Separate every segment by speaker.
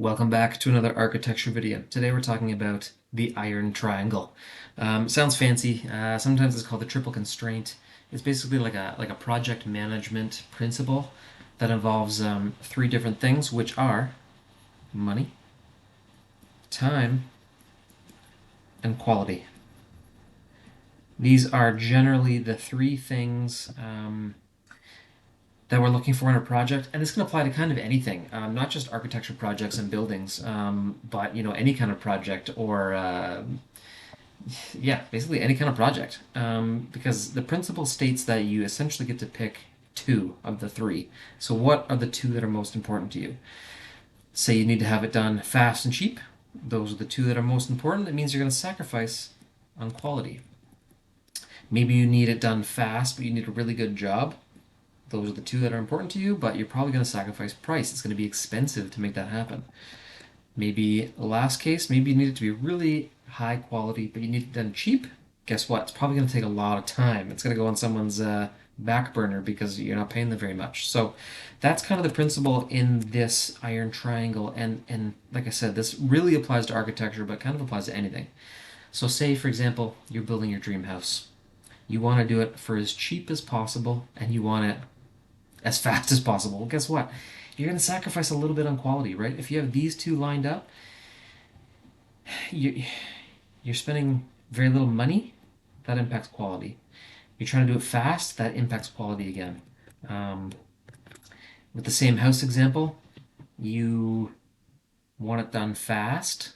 Speaker 1: Welcome back to another architecture video. Today we're talking about the iron triangle. Sounds fancy. Sometimes it's called the triple constraint. It's basically like a project management principle that involves three different things, which are money, time, and quality. These are generally the three things that we're looking for in a project, and this can apply to kind of anything, not just architecture projects and buildings, but any kind of project or yeah, basically any kind of project. Because the principle states that you essentially get to pick two of the three. So what are the two that are most important to you? Say you need to have it done fast and cheap. Those are the two that are most important. That means you're going to sacrifice on quality. Maybe you need it done fast, but you need a really good job. Those are the two that are important to you, but you're probably going to sacrifice price. It's going to be expensive to make that happen. Maybe last case, maybe you need it to be really high quality, but you need it done cheap. Guess what? It's probably going to take a lot of time. It's going to go on someone's back burner because you're not paying them very much. So that's kind of the principle in this iron triangle. And like I said, this really applies to architecture, but kind of applies to anything. So say, for example, you're building your dream house. You want to do it for as cheap as possible, and you want it as fast as possible. Well, guess what? You're going to sacrifice a little bit on quality, right? If you have these two lined up, you're spending very little money. That impacts quality. You're trying to do it fast. That impacts quality again. Um, with the same house example, you want it done fast,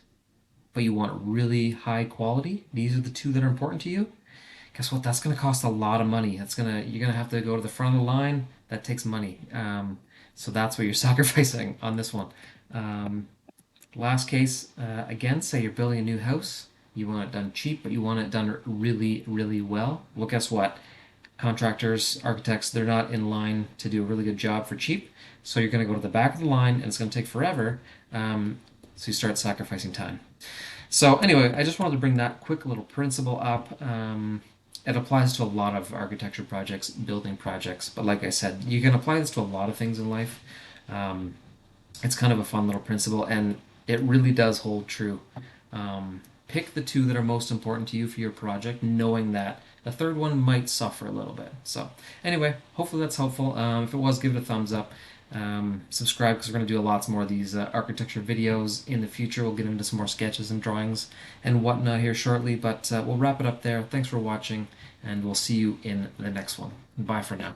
Speaker 1: but you want really high quality. These are the two that are important to you. Guess what? That's going to cost a lot of money. You're gonna have to go to the front of the line. That takes money. So that's what you're sacrificing on this one. Last case, again, say you're building a new house. You want it done cheap, but you want it done really, really well. Well, guess what? Contractors, architects, they're not in line to do a really good job for cheap. So you're going to go to the back of the line, and it's going to take forever. So you start sacrificing time. So anyway, I just wanted to bring that quick little principle up. It applies to a lot of architecture projects, building projects, but like I said, you can apply this to a lot of things in life. Um, it's kind of a fun little principle, and it really does hold true. Pick the two that are most important to you for your project, knowing that the third one might suffer a little bit. So anyway, hopefully that's helpful. If it was, give it a thumbs up. Subscribe because we're going to do lots more of these architecture videos in the future. We'll get into some more sketches and drawings and whatnot here shortly, but we'll wrap it up there. Thanks for watching, and we'll see you in the next one. Bye for now.